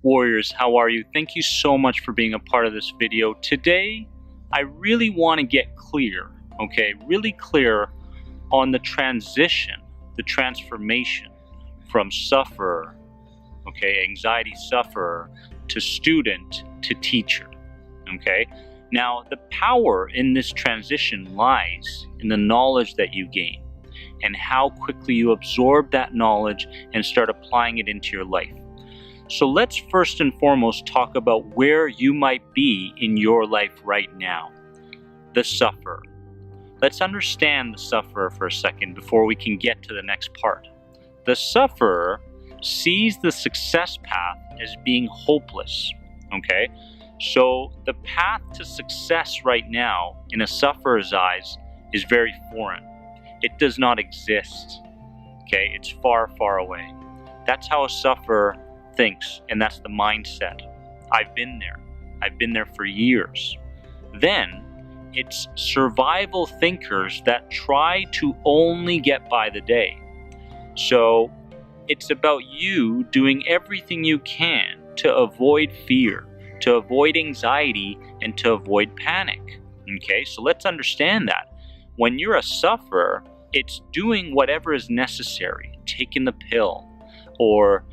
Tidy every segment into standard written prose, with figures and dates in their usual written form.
Warriors, how are you? Thank you so much for being a part of this video. Today, I really want to get clear, really clear on the transition, the transformation from sufferer, anxiety sufferer, to student to teacher, Now, the power in this transition lies in the knowledge that you gain and how quickly you absorb that knowledge and start applying it into your life. So let's first and foremost talk about where you might be in your life right now. The sufferer. Let's understand the sufferer for a second before we can get to the next part. The sufferer sees the success path as being hopeless, So the path to success right now in a sufferer's eyes is very foreign. It does not exist, It's far, far away. That's how a sufferer thinks, and that's the mindset. I've been there. I've been there for years. Then it's survival thinkers that try to only get by the day. So it's about you doing everything you can to avoid fear, to avoid anxiety, and to avoid panic. So let's understand that. When you're a sufferer, it's doing whatever is necessary, taking the pill, or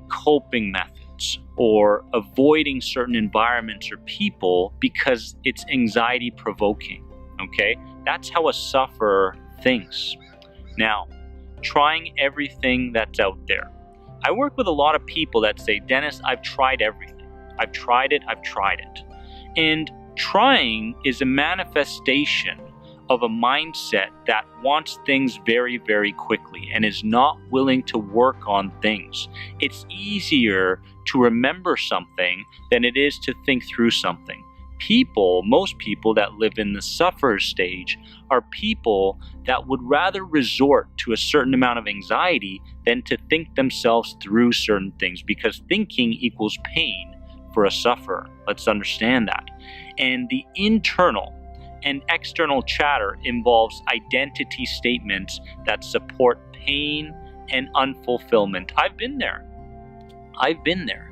coping methods, or avoiding certain environments or people because it's anxiety provoking. That's how a sufferer thinks. Now, trying everything that's out there. I work with a lot of people that say, Dennis, I've tried everything. I've tried it. And trying is a manifestation of a mindset that wants things very, very quickly and is not willing to work on things. It's easier to remember something than it is to think through something. Most people that live in the sufferer stage are people that would rather resort to a certain amount of anxiety than to think themselves through certain things, because thinking equals pain for a sufferer. Let's understand that. And the internal and external chatter involves identity statements that support pain and unfulfillment. I've been there.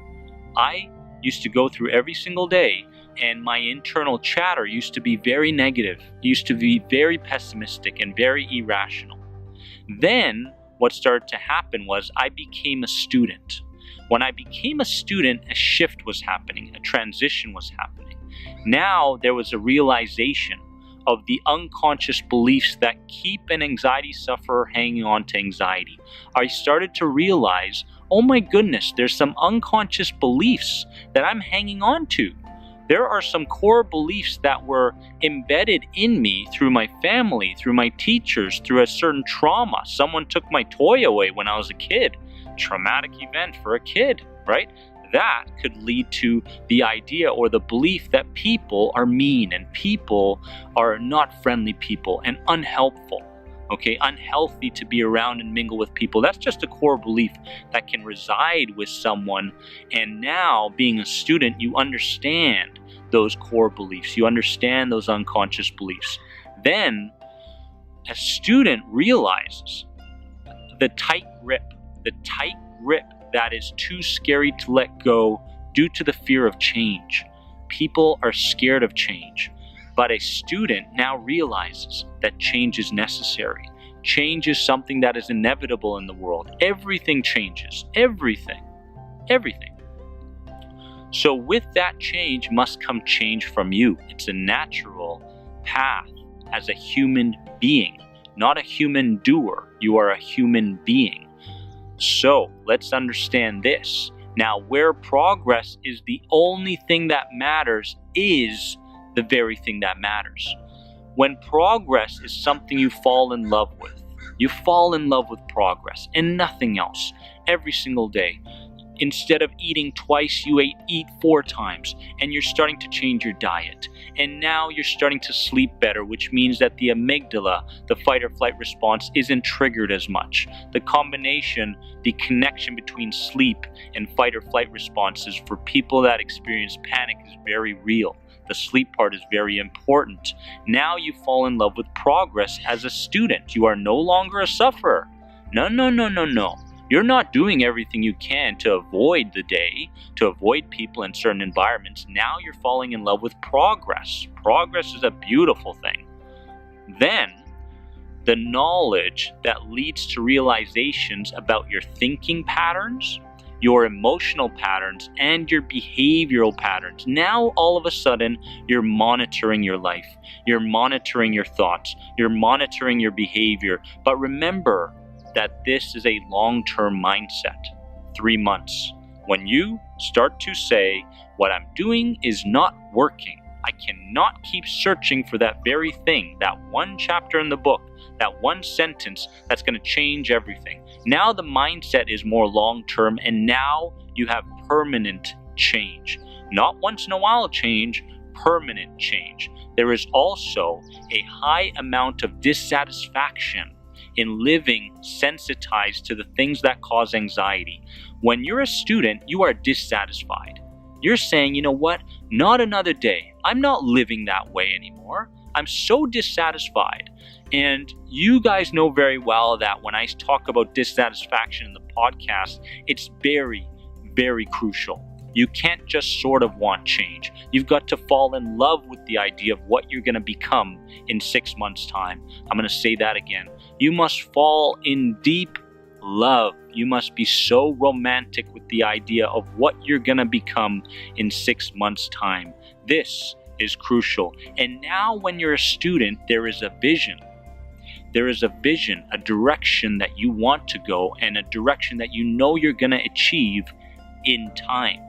I used to go through every single day, and my internal chatter used to be very negative, used to be very pessimistic and very irrational. Then what started to happen was I became a student. When I became a student, a shift was happening, a transition was happening. Now there was a realization of the unconscious beliefs that keep an anxiety sufferer hanging on to anxiety. I started to realize, oh my goodness, there's some unconscious beliefs that I'm hanging on to. There are some core beliefs that were embedded in me through my family, through my teachers, through a certain trauma. Someone took my toy away when I was a kid. Traumatic event for a kid, right? That could lead to the idea or the belief that people are mean and people are not friendly people and unhelpful, unhealthy to be around and mingle with people. That's just a core belief that can reside with someone. And now, being a student, you understand those core beliefs. You understand those unconscious beliefs. Then, a student realizes the tight grip that is too scary to let go due to the fear of change. People are scared of change, but a student now realizes that change is necessary. Change is something that is inevitable in the world. Everything changes. Everything. So with that change must come change from you. It's a natural path as a human being, not a human doer. You are a human being. So let's understand this. Now, where progress is the only thing that matters is the very thing that matters. When progress is something you fall in love with, you fall in love with progress and nothing else every single day. Instead of eating twice, you eat 4 times, and you're starting to change your diet. And now you're starting to sleep better, which means that the amygdala, the fight or flight response, isn't triggered as much. The connection between sleep and fight or flight responses for people that experience panic is very real. The sleep part is very important. Now you fall in love with progress as a student. You are no longer a sufferer. No. You're not doing everything you can to avoid the day, to avoid people in certain environments. Now you're falling in love with progress. Progress is a beautiful thing. Then, the knowledge that leads to realizations about your thinking patterns, your emotional patterns, and your behavioral patterns. Now, all of a sudden, you're monitoring your life. You're monitoring your thoughts. You're monitoring your behavior. But remember that this is a long-term mindset. 3 months. When you start to say, what I'm doing is not working. I cannot keep searching for that very thing, that one chapter in the book, that one sentence that's going to change everything. Now the mindset is more long-term, and now you have permanent change. Not once in a while change, permanent change. There is also a high amount of dissatisfaction in living sensitized to the things that cause anxiety. When you're a student, you are dissatisfied. You're saying, you know what? Not another day. I'm not living that way anymore. I'm so dissatisfied. And you guys know very well that when I talk about dissatisfaction in the podcast, it's very, very crucial. You can't just sort of want change. You've got to fall in love with the idea of what you're going to become in 6 months' time. I'm going to say that again. You must fall in deep love. You must be so romantic with the idea of what you're going to become in 6 months' time. This is crucial. And now when you're a student, there is a vision. There is a vision, a direction that you want to go, and a direction that you know you're going to achieve in time.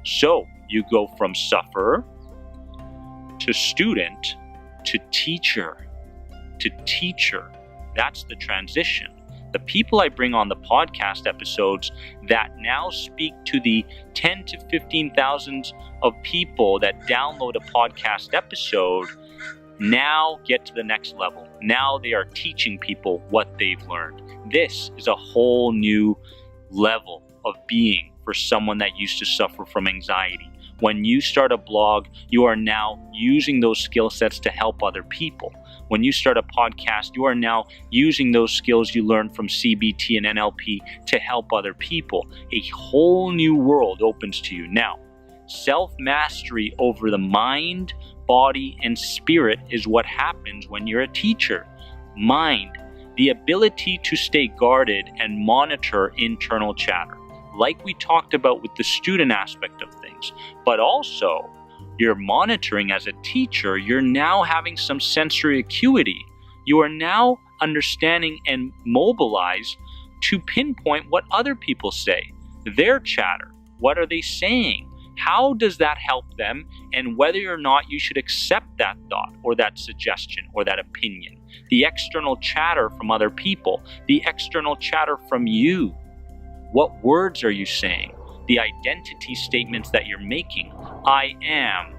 So you go from sufferer to student to teacher to teacher. That's the transition. The people I bring on the podcast episodes that now speak to the 10 to 15,000 of people that download a podcast episode now get to the next level. Now they are teaching people what they've learned. This is a whole new level of being for someone that used to suffer from anxiety. When you start a blog, you are now using those skill sets to help other people. When you start a podcast, you are now using those skills you learned from CBT and NLP to help other people. A whole new world opens to you. Now, self-mastery over the mind, body, and spirit is what happens when you're a teacher. Mind, the ability to stay guarded and monitor internal chatter, like we talked about with the student aspect of things, but also you're monitoring as a teacher. You're now having some sensory acuity. You are now understanding and mobilized to pinpoint what other people say, their chatter. What are they saying? How does that help them? And whether or not you should accept that thought or that suggestion or that opinion. The external chatter from other people, the external chatter from you. What words are you saying? The identity statements that you're making. I am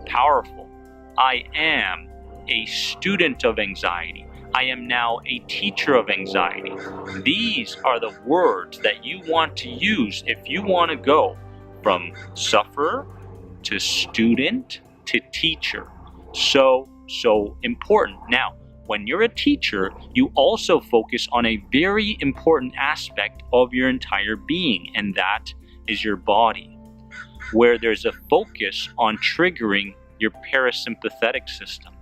powerful. I am a student of anxiety. I am now a teacher of anxiety. These are the words that you want to use if you want to go from sufferer to student to teacher. So important. Now, when you're a teacher, you also focus on a very important aspect of your entire being, and that is your body, where there's a focus on triggering your parasympathetic system.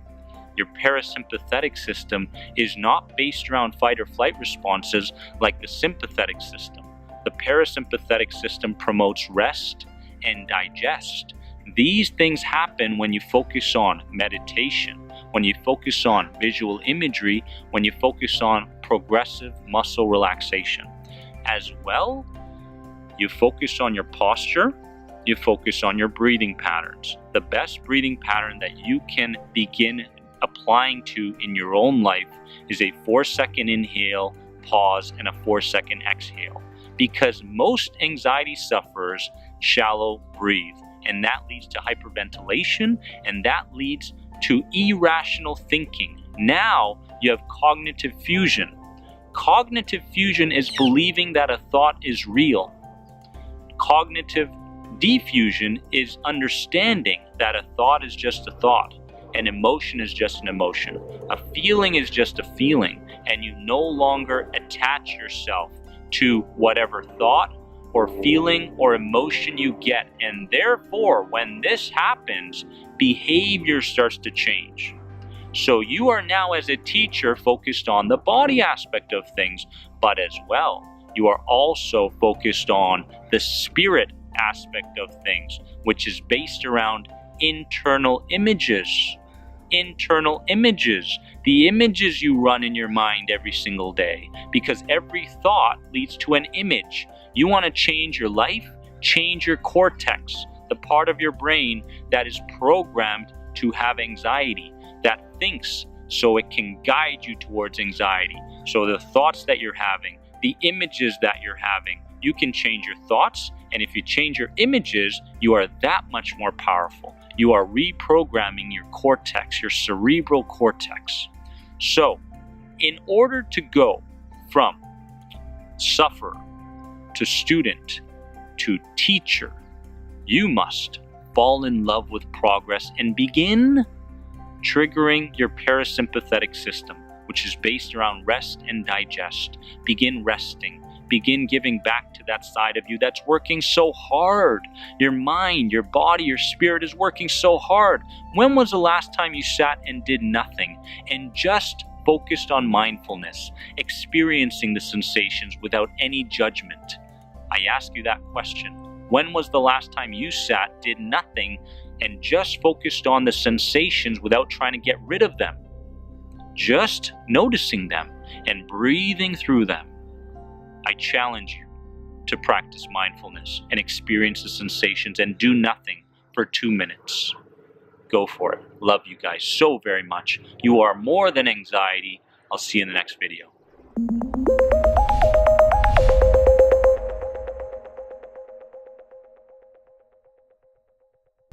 Your parasympathetic system is not based around fight or flight responses like the sympathetic system. The parasympathetic system promotes rest and digest. These things happen when you focus on meditation, when you focus on visual imagery, when you focus on progressive muscle relaxation. As well, you focus on your posture, you focus on your breathing patterns. The best breathing pattern that you can begin applying to in your own life is a 4-second inhale, pause, and a 4-second exhale. Because most anxiety sufferers shallow breathe, and that leads to hyperventilation, and that leads to irrational thinking. Now you have cognitive fusion. Cognitive fusion is believing that a thought is real. Cognitive diffusion is understanding that a thought is just a thought. An emotion is just an emotion. A feeling is just a feeling, and you no longer attach yourself to whatever thought or feeling or emotion you get. And therefore, when this happens, behavior starts to change. So you are now, as a teacher, focused on the body aspect of things, but as well, you are also focused on the spirit aspect of things, which is based around internal images. Internal images, the images you run in your mind every single day, because every thought leads to an image. You want to change your life, change your cortex, the part of your brain that is programmed to have anxiety, that thinks so it can guide you towards anxiety. So the thoughts that you're having, the images that you're having, you can change your thoughts, and if you change your images, you are that much more powerful. You are reprogramming your cortex, your cerebral cortex. So, in order to go from sufferer to student to teacher, you must fall in love with progress and begin triggering your parasympathetic system, which is based around rest and digest. Begin resting. Begin giving back to that side of you that's working so hard. Your mind, your body, your spirit is working so hard. When was the last time you sat and did nothing and just focused on mindfulness, experiencing the sensations without any judgment? I ask you that question. When was the last time you sat, did nothing, and just focused on the sensations without trying to get rid of them? Just noticing them and breathing through them. I challenge you to practice mindfulness and experience the sensations and do nothing for 2 minutes. Go for it. Love you guys so very much. You are more than anxiety. I'll see you in the next video.